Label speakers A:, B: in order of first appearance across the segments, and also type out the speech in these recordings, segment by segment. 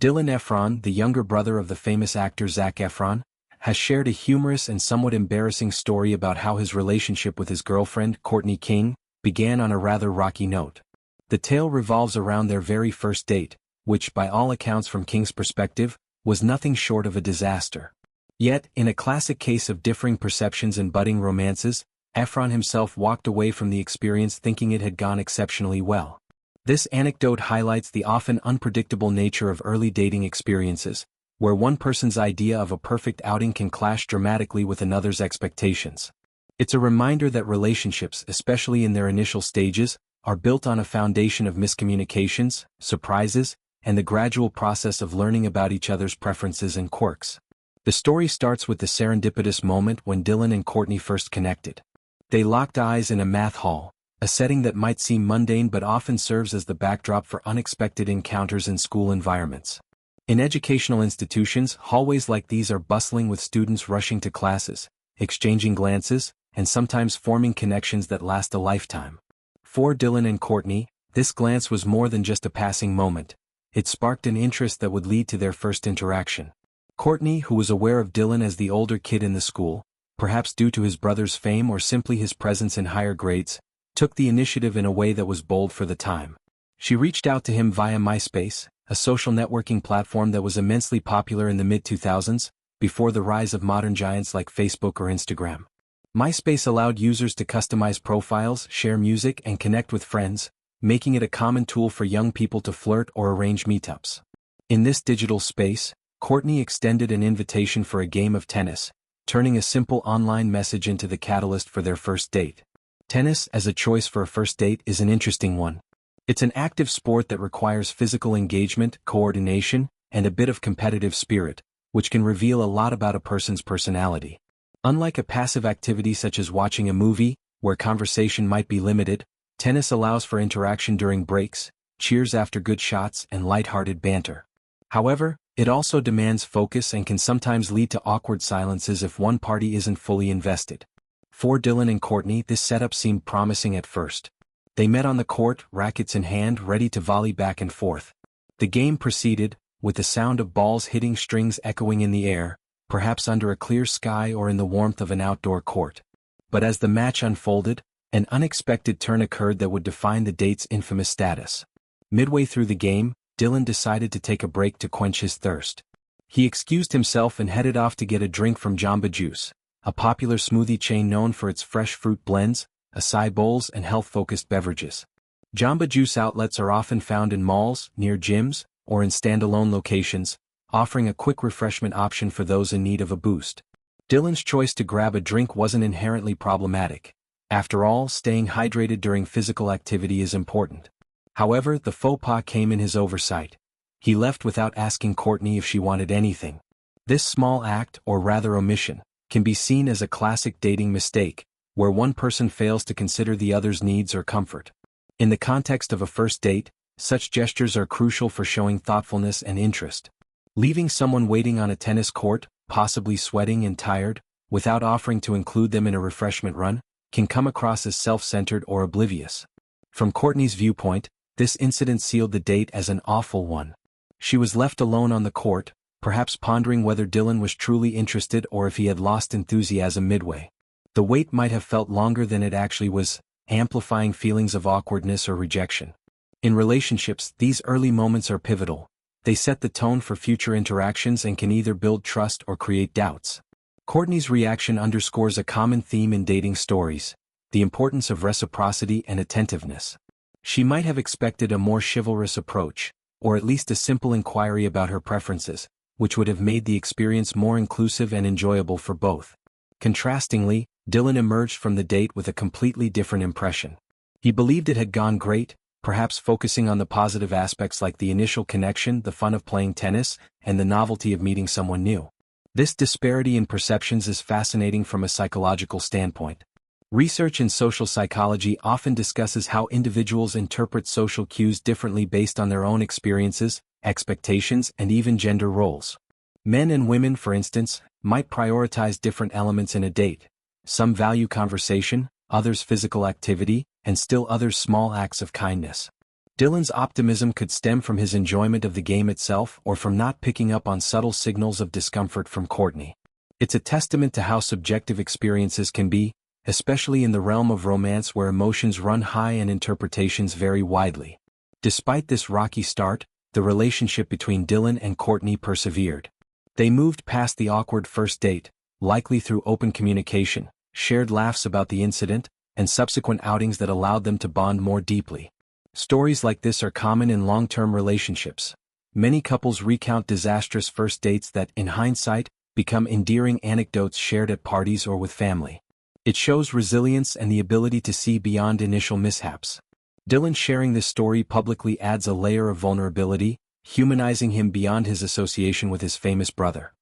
A: Dylan Efron, the younger brother of the famous actor Zac Efron, has shared a humorous and somewhat embarrassing story about how his relationship with his girlfriend, Courtney King, began on a rather rocky note. The tale revolves around their very first date, which, by all accounts from King's perspective, was nothing short of a disaster. Yet, in a classic case of differing perceptions and budding romances, Efron himself walked away from the experience thinking it had gone exceptionally well. This anecdote highlights the often unpredictable nature of early dating experiences, where one person's idea of a perfect outing can clash dramatically with another's expectations. It's a reminder that relationships, especially in their initial stages, are built on a foundation of miscommunications, surprises, and the gradual process of learning about each other's preferences and quirks. The story starts with the serendipitous moment when Dylan and Courtney first connected. They locked eyes in a math hall, a setting that might seem mundane but often serves as the backdrop for unexpected encounters in school environments. In educational institutions, hallways like these are bustling with students rushing to classes, exchanging glances, and sometimes forming connections that last a lifetime. For Dylan and Courtney, this glance was more than just a passing moment. It sparked an interest that would lead to their first interaction. Courtney, who was aware of Dylan as the older kid in the school, perhaps due to his brother's fame or simply his presence in higher grades, took the initiative in a way that was bold for the time. She reached out to him via MySpace, a social networking platform that was immensely popular in the mid-2000s, before the rise of modern giants like Facebook or Instagram. MySpace allowed users to customize profiles, share music, and connect with friends, making it a common tool for young people to flirt or arrange meetups. In this digital space, Courtney extended an invitation for a game of tennis, turning a simple online message into the catalyst for their first date. Tennis as a choice for a first date is an interesting one. It's an active sport that requires physical engagement, coordination, and a bit of competitive spirit, which can reveal a lot about a person's personality. Unlike a passive activity such as watching a movie, where conversation might be limited, tennis allows for interaction during breaks, cheers after good shots, and lighthearted banter. However, it also demands focus and can sometimes lead to awkward silences if one party isn't fully invested. For Dylan and Courtney, this setup seemed promising at first. They met on the court, rackets in hand, ready to volley back and forth. The game proceeded, with the sound of balls hitting strings echoing in the air, perhaps under a clear sky or in the warmth of an outdoor court. But as the match unfolded, an unexpected turn occurred that would define the date's infamous status. Midway through the game, Dylan decided to take a break to quench his thirst. He excused himself and headed off to get a drink from Jamba Juice, a popular smoothie chain known for its fresh fruit blends, acai bowls, and health-focused beverages. Jamba Juice outlets are often found in malls, near gyms, or in standalone locations, offering a quick refreshment option for those in need of a boost. Dylan's choice to grab a drink wasn't inherently problematic. After all, staying hydrated during physical activity is important. However, the faux pas came in his oversight. He left without asking Courtney if she wanted anything. This small act, or rather omission, can be seen as a classic dating mistake, where one person fails to consider the other's needs or comfort. In the context of a first date, such gestures are crucial for showing thoughtfulness and interest. Leaving someone waiting on a tennis court, possibly sweating and tired, without offering to include them in a refreshment run, can come across as self-centered or oblivious. From Courtney's viewpoint, this incident sealed the date as an awful one. She was left alone on the court, perhaps pondering whether Dylan was truly interested or if he had lost enthusiasm midway. The wait might have felt longer than it actually was, amplifying feelings of awkwardness or rejection. In relationships, these early moments are pivotal. They set the tone for future interactions and can either build trust or create doubts. Courtney's reaction underscores a common theme in dating stories: the importance of reciprocity and attentiveness. She might have expected a more chivalrous approach, or at least a simple inquiry about her preferences, which would have made the experience more inclusive and enjoyable for both. Contrastingly, Dylan emerged from the date with a completely different impression. He believed it had gone great, perhaps focusing on the positive aspects like the initial connection, the fun of playing tennis, and the novelty of meeting someone new. This disparity in perceptions is fascinating from a psychological standpoint. Research in social psychology often discusses how individuals interpret social cues differently based on their own experiences, expectations, and even gender roles. Men and women, for instance, might prioritize different elements in a date. Some value conversation, others physical activity, and still others small acts of kindness. Dylan's optimism could stem from his enjoyment of the game itself or from not picking up on subtle signals of discomfort from Courtney. It's a testament to how subjective experiences can be, especially in the realm of romance where emotions run high and interpretations vary widely. Despite this rocky start, the relationship between Dylan and Courtney persevered. They moved past the awkward first date, likely through open communication, shared laughs about the incident, and subsequent outings that allowed them to bond more deeply. Stories like this are common in long-term relationships. Many couples recount disastrous first dates that, in hindsight, become endearing anecdotes shared at parties or with family. It shows resilience and the ability to see beyond initial mishaps. Dylan sharing this story publicly adds a layer of vulnerability, humanizing him beyond his association with his famous brother.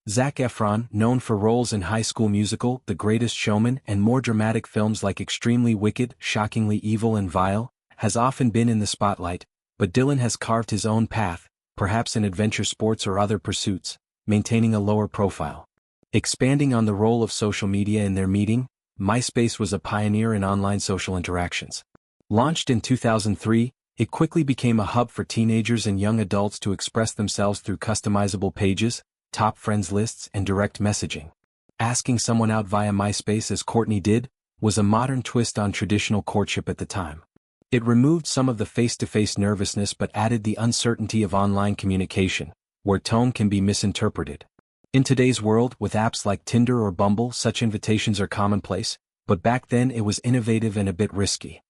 A: Zac Efron, known for roles in High School Musical, The Greatest Showman, and more dramatic films like Extremely Wicked, Shockingly Evil and Vile, has often been in the spotlight, but Dylan has carved his own path, perhaps in adventure sports or other pursuits, maintaining a lower profile. Expanding on the role of social media in their meeting, MySpace was a pioneer in online social interactions. Launched in 2003, it quickly became a hub for teenagers and young adults to express themselves through customizable pages, top friends lists, and direct messaging. Asking someone out via MySpace, as Courtney did, was a modern twist on traditional courtship at the time. It removed some of the face-to-face nervousness but added the uncertainty of online communication, where tone can be misinterpreted. In today's world, with apps like Tinder or Bumble, such invitations are commonplace, but back then it was innovative and a bit risky.